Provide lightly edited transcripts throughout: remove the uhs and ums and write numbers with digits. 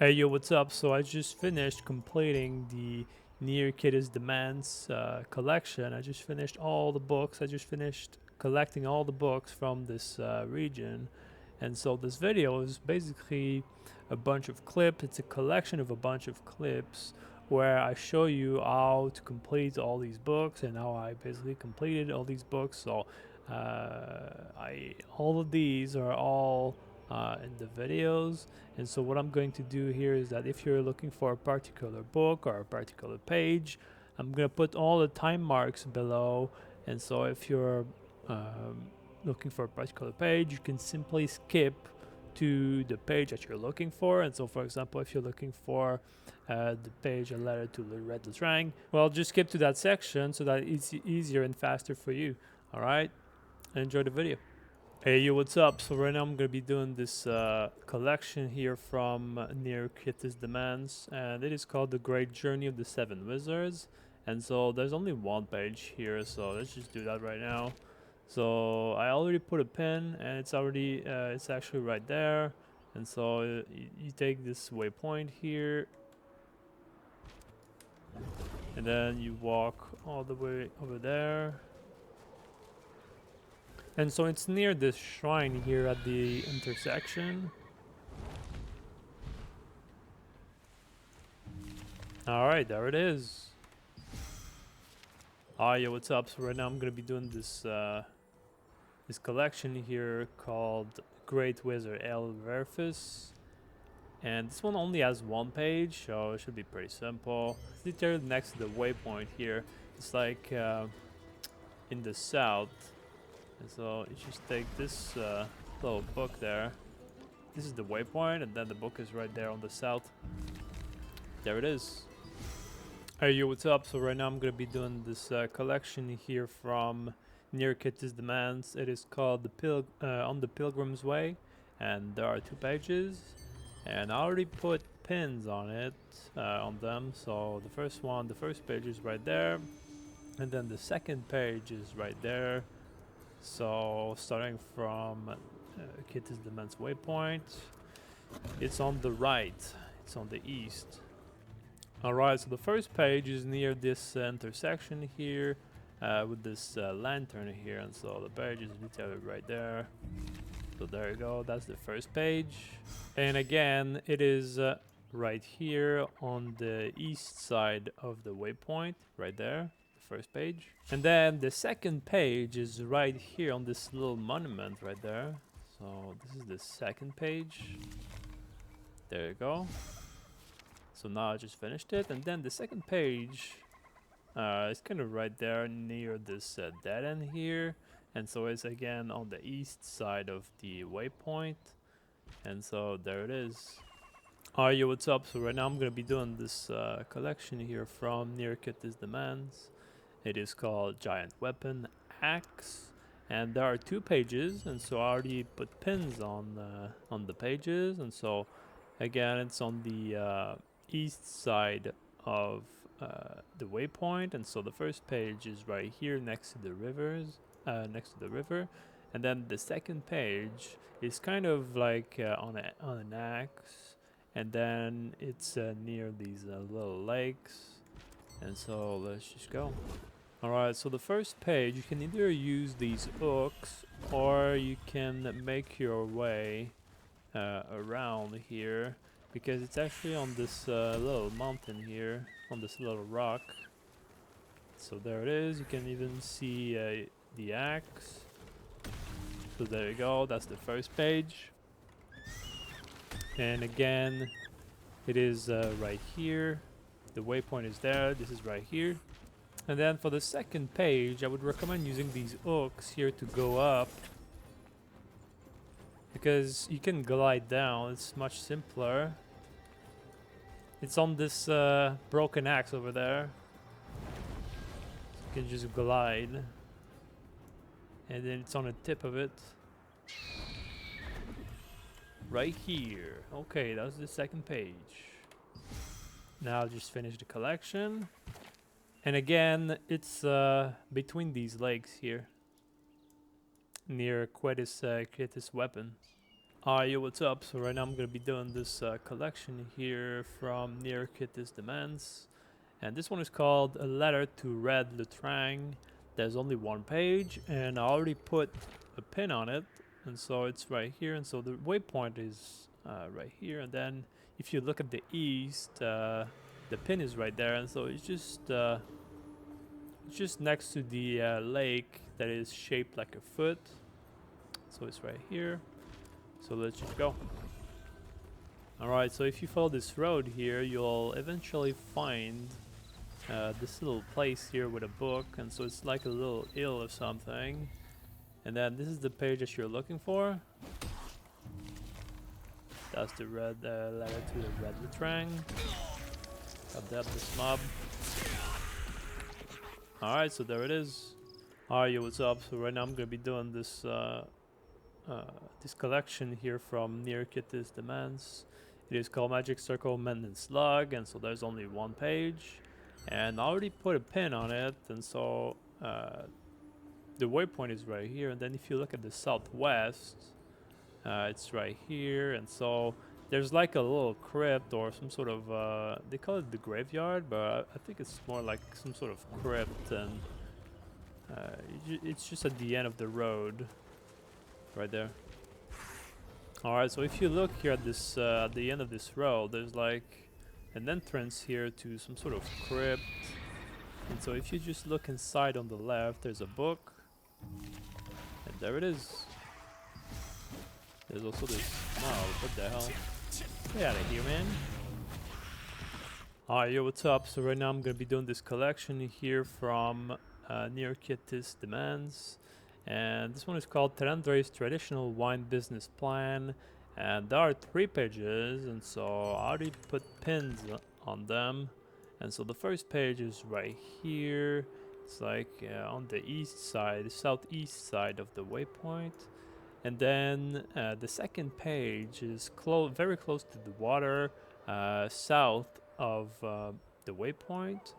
Hey yo, what's up? So I just finished completing the near Quietis Demesne collection. I just finished all the books. I just finished collecting all the books from this region. And so this video is basically a bunch of clips. It's a collection of a bunch of clips where I show you how to complete all these books and how I basically completed all these books. So all of these are all in the videos. And so what I'm going to do here is that if you're looking for a particular book or a particular page, I'm going to put all the time marks below. And so if you're looking for a particular page, you can simply skip to the page that you're looking for. And so for example, if you're looking for the page A Letter to Red Lutrang, well, just skip to that section so that it's easier and faster for you. All right, enjoy the video. Hey yo, what's up? So right now I'm gonna be doing this collection here from near Quietis Demesne, and it is called The Great Journey of the Seven Wizards. And so there's only one page here, so let's just do that right now. So I already put a pin, and it's already it's actually right there. And so you take this waypoint here, and then you walk all the way over there. And so it's near this shrine here at the intersection. Alright, there it is. Ah, yeah, what's up? So right now I'm gonna be doing this this collection here called Great Wizard Hale Verpheus. And this one only has one page, so it should be pretty simple. It's literally next to the waypoint here. It's like in the south. And so you just take this little book there. This is the waypoint, and then the book is right there on the south. There it is. Hey yo, what's up? So right now I'm gonna be doing this collection here from near Quietis Demesne. It is called On the Pilgrim's Way, and there are 2 pages. And I already put pins on it, on them. So the first page is right there, and then the second page is right there. So starting from Quietis Demesne waypoint, it's on the right, it's on the east. Alright, so the first page is near this intersection here with this lantern here, and so the page is literally right there. So there you go, that's the first page. And again, it is right here on the east side of the waypoint, right there. First page. And then the second page is right here on this little monument right there. So this is the second page. There you go. So now I just finished it, and then the second page is kind of right there near this dead end here. And so it's again on the east side of the waypoint. And so there it is. Alright, yo, what's up? So right now I'm gonna be doing this collection here from near Quietis Demesne. It is called Giant Weapon Axe, and there are 2 pages, and so I already put pins on the pages, and so again it's on the east side of the waypoint, and so the first page is right here next to the river, and then the second page is kind of like on an axe, and then it's near these little lakes, and so let's just go. Alright, so the first page, you can either use these hooks or you can make your way around here, because it's actually on this little mountain here, on this little rock. So there it is, you can even see the axe. So there you go, that's the first page. And again, it is right here. The waypoint is there, this is right here. And then for the second page, I would recommend using these hooks here to go up, because you can glide down, it's much simpler. It's on this broken axe over there. So you can just glide. And then it's on the tip of it. Right here. Okay, that was the second page. Now I'll just finish the collection. And again, it's between these lakes here, near Quietis Weapon. Yo, what's up? So right now I'm gonna be doing this collection here from near Quietis Demesne, and this one is called A Letter to Red Lutrang. There's only one page, and I already put a pin on it, and so it's right here. And so the waypoint is right here, and then if you look at the east, the pin is right there, and so it's just next to the lake that is shaped like a foot. So it's right here. So let's just go. Alright, so if you follow this road here, you'll eventually find this little place here with a book, and so it's like a little ill or something. And then this is the page that you're looking for. That's the red letter to the Red Lutrang. Adapt this mob. Alright, so there it is. Yo, what's up? So right now I'm gonna be doing this this collection here from near Quietis Demesne. It is called Magic Circle Mending Slug, and so there's only one page, and I already put a pin on it, and so the waypoint is right here. And then if you look at the southwest, it's right here, and so there's like a little crypt or some sort of they call it the graveyard, but I think it's more like some sort of crypt, and it's just at the end of the road right there. Alright, so if you look here at this at the end of this road, there's like an entrance here to some sort of crypt, and so if you just look inside on the left, there's a book, and there it is. There's also this. Oh, what the hell? Get out of here, man. Alright, yo, what's up? So right now I'm gonna be doing this collection here from near Quietis Demesne. And this one is called Talandre's Traditional Wine Business Plan, and there are 3 pages, and so I already put pins on them. And so the first page is right here. It's like on the east side, the southeast side of the waypoint. And then the second page is very close to the water, south of the waypoint.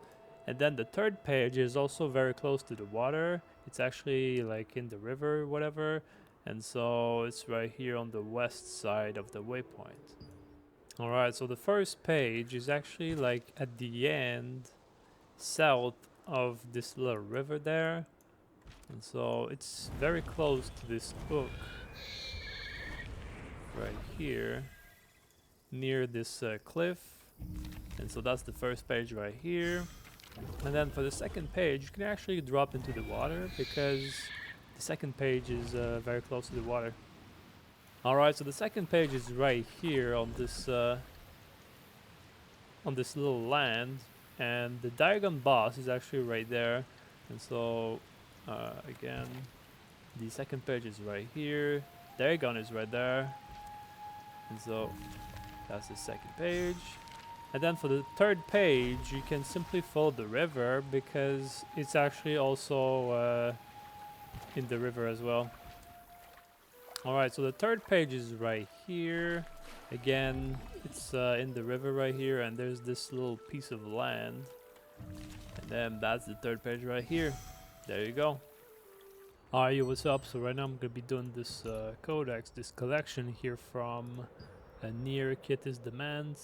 And then the third page is also very close to the water. It's actually like in the river or whatever. And so it's right here on the west side of the waypoint. Alright, so the first page is actually like at the end, south of this little river there. And so it's very close to this book right here, near this cliff. And so that's the first page right here. And then for the second page, you can actually drop into the water because the second page is very close to the water. Alright, so the second page is right here on this little land, and the Daigon boss is actually right there. And so again, the second page is right here. Daigon is right there, and so that's the second page. And then for the third page, you can simply follow the river because it's actually also in the river as well. Alright, so the third page is right here. Again, it's in the river right here, and there's this little piece of land. And then that's the third page right here. There you go. Alright, yo, what's up? So right now I'm gonna be doing this codex, this collection here from near Quietis Demesne.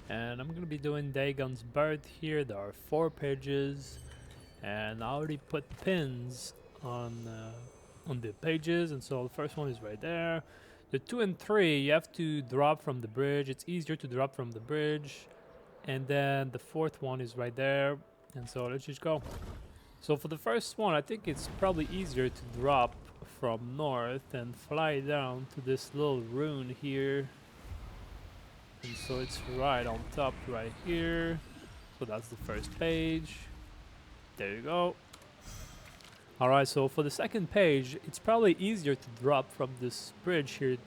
And I'm gonna be doing Daigon's birth here. There are 4 pages, and I already put pins on the pages, and so the first one is right there. The 2 and 3 you have to drop from the bridge. It's easier to drop from the bridge, and then the 4th one is right there. And so let's just go. So for the first one, I think it's probably easier to drop from north and fly down to this little rune here. And so it's right on top right here. So that's the first page. There you go. Alright, so for the second page, it's probably easier to drop from this bridge here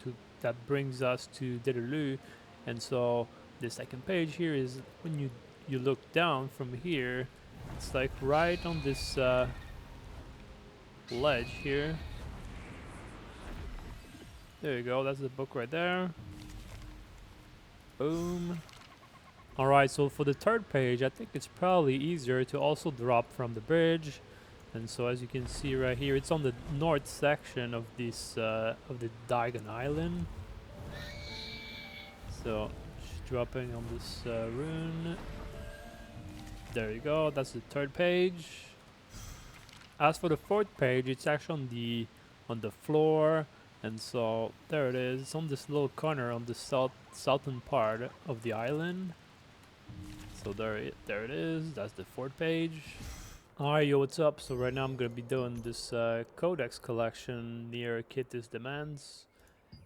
that brings us to Deluzhoa. And so the second page here is when you look down from here, it's like right on this ledge here. There you go, that's the book right there. Boom. Alright, so for the third page, I think it's probably easier to also drop from the bridge. And so as you can see right here, it's on the north section of this of the Daigon Island. So just dropping on this rune. There you go, that's the third page. As for the fourth page, it's actually on the floor, and so there it is. It's on this little corner on the southern part of the island. So there it is. That's the fourth page. Alright, yo, what's up? So right now I'm gonna be doing this codex collection near Quietis Demesne,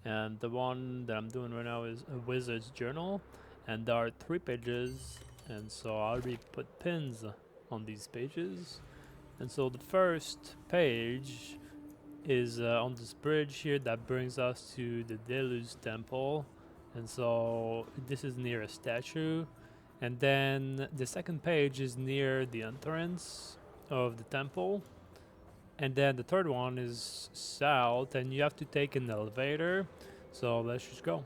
and the one that I'm doing right now is a wizard's journal, and there are 3 pages, and so I already put pins on these pages. And so the first page is on this bridge here that brings us to the Deluzhoa temple, and so this is near a statue. And then the second page is near the entrance of the temple. And then the third one is south, and you have to take an elevator. So let's just go.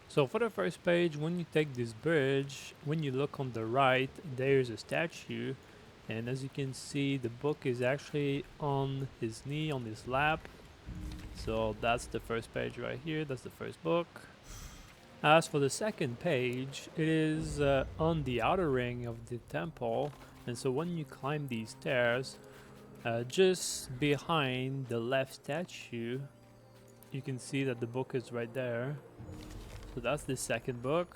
So for the first page, when you take this bridge, when you look on the right, there's a statue. And as you can see, the book is actually on his knee, on his lap. So that's the first page right here. That's the first book. As for the second page, it is on the outer ring of the temple. And so when you climb these stairs, just behind the left statue, you can see that the book is right there. So that's the second book.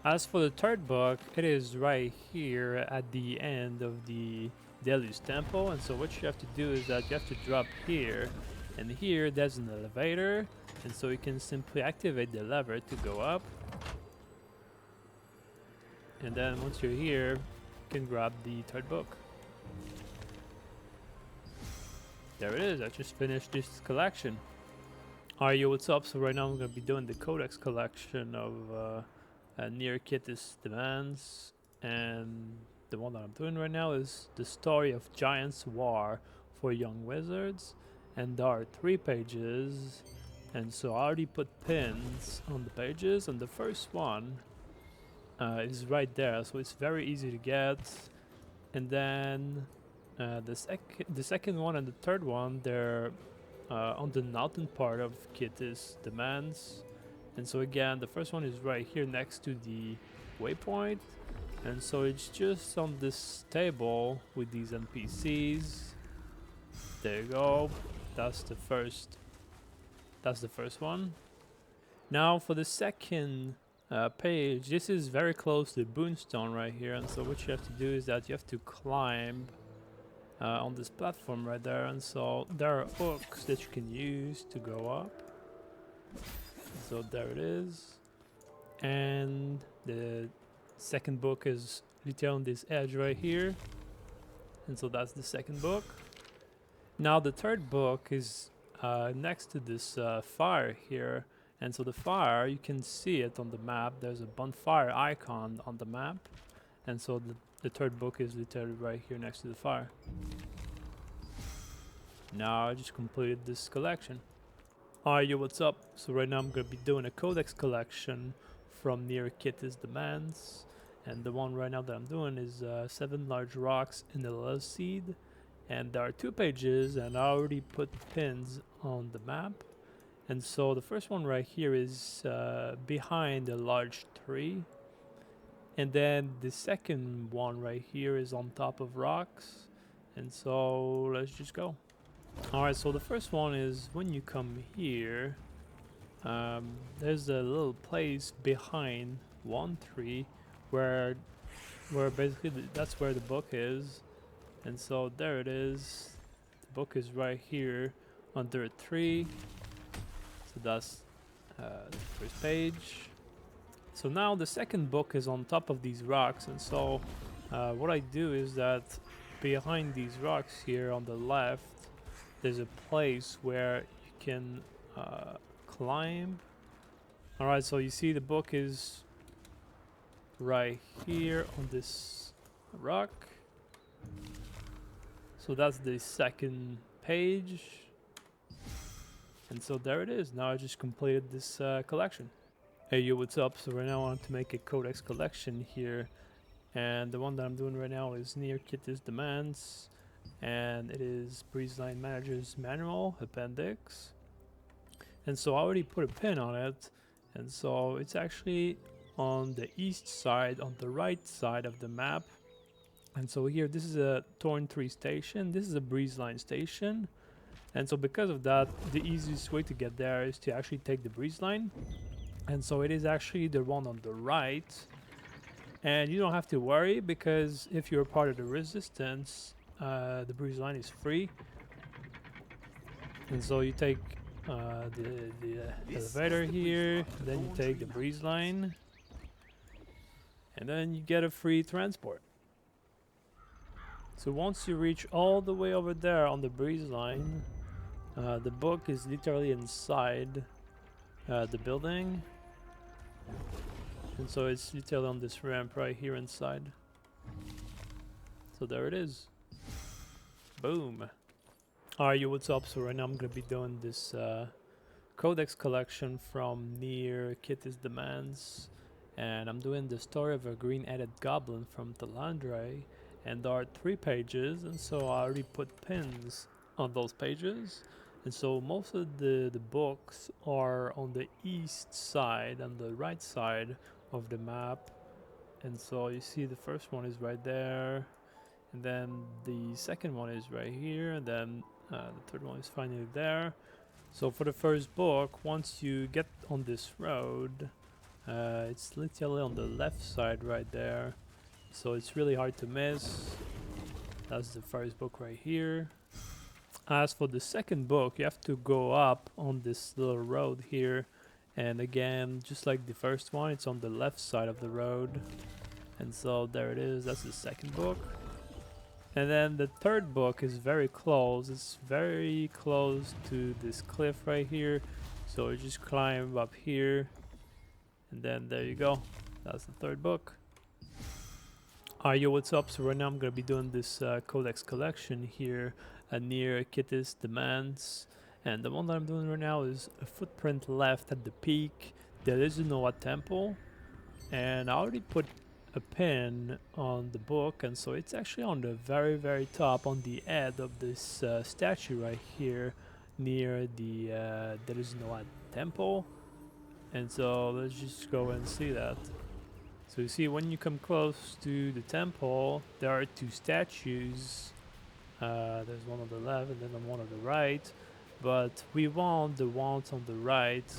As for the third book, it is right here at the end of the Deluzhoa temple, and so what you have to do is that you have to drop here, and here there's an elevator, and so you can simply activate the lever to go up. And then once you're here, you can grab the third book. There it is, I just finished this collection. Alright, yo, what's up? So right now I'm going to be doing the codex collection of near Quietis Demesne, and the one that I'm doing right now is the story of Giants' War for Young Wizards, and there are 3 pages, and so I already put pins on the pages, and the first one is right there, so it's very easy to get. And then the second one and the third one, they're on the northern part of Quietis Demesne. And so again, the first one is right here next to the waypoint, and so it's just on this table with these NPCs. There you go. That's the first one. Now for the second page, this is very close to the Boonstone right here, and so what you have to do is that you have to climb on this platform right there, and so there are hooks that you can use to go up. So there it is, and the second book is literally on this edge right here, and so that's the second book. Now the third book is next to this fire here, and so the fire, you can see it on the map. There's a bonfire icon on the map, and so the third book is literally right here next to the fire. Now I just completed this collection. Alright, yo, what's up? So right now I'm going to be doing a codex collection from near Quietis Demesne, and the one right now that I'm doing is 7 large rocks in the love seed, and there are 2 pages, and I already put pins on the map. And so the first one right here is behind a large tree, and then the second one right here is on top of rocks, and so let's just go. Alright, so the first one is when you come here, there's a little place behind one tree where basically that's where the book is, and so there it is. The book is right here under a tree, so that's the first page. So now the second book is on top of these rocks, and so what I do is that behind these rocks here on the left, there's a place where you can climb. Alright, so you see the book is right here on this rock. So that's the second page. And so there it is. Now I just completed this collection. Hey, yo, what's up? So right now I want to make a codex collection here. And the one that I'm doing right now is near Quietis Demesne, and it is Breezeline Manager's Manual, Appendix. And so I already put a pin on it, And so it's actually on the east side, on the right side of the map. And so here, this is a Thorn Tree station. This is a Breezeline station. And so because of that, the easiest way to get there is to actually take the Breezeline. And so it is actually the one on the right. And you don't have to worry, because if you're part of the resistance, the Breezeline is free. And so you take the elevator here, then you take the Breezeline, and then you get a free transport. So once you reach all the way over there on the Breezeline, the book is literally inside the building. And so it's literally on this ramp right here inside. So there it is. Boom. Alright, yo, what's up? So right now I'm gonna be doing this codex collection from near Quietis Demesne, and I'm doing the story of a green-headed goblin from Talandre, and there are 3 pages, and so I already put pins on those pages. And so most of the books are on the east side, on the right side of the map. And so you see the first one is right there, and then the second one is right here, and then the third one is finally there. So for the first book, once you get on this road, it's literally on the left side right there. So it's really hard to miss. That's the first book right here. As for the second book, you have to go up on this little road here. And again, just like the first one, it's on the left side of the road. And so there it is, that's the second book. And then the third book is very close. It's very close to this cliff right here. So you just climb up here. And then there you go. That's the third book. Alright, yo, what's up? So right now I'm going to be doing this codex collection here near Quietis Demesne. And the one that I'm doing right now is a footprint left at the peak. Deluzhoa temple. And I already put a pin on the book, and so it's actually on the very top, on the head of this statue right here near the Deluzhoa temple. And so let's just go and see that. So you see, when you come close to the temple, there are 2 statues. There's one on the left and then one on the right, but we want the ones on the right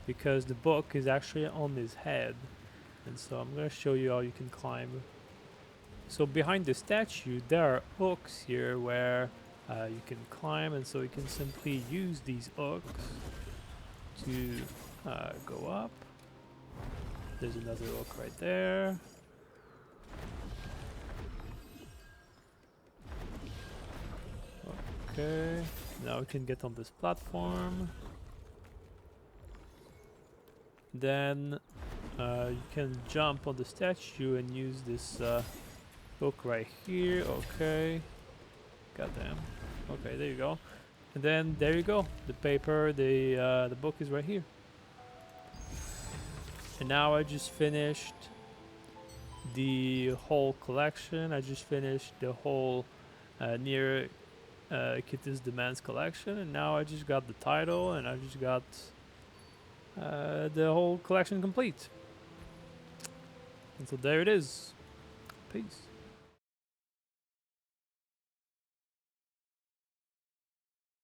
because the book is actually on his head. And so I'm going to show you how you can climb. So behind the statue, there are hooks here where you can climb, and so you can simply use these hooks to go up. There's another hook right there. Okay, now we can get on this platform. Then you can jump on the statue and use this hook right here. Okay. Goddamn. Okay, there you go. And then there you go. The paper, the book is right here. And now I just finished the whole collection. I just finished the whole near Quietis Demesne collection, and now I just got the title, and I just got the whole collection complete. And so there it is. Peace.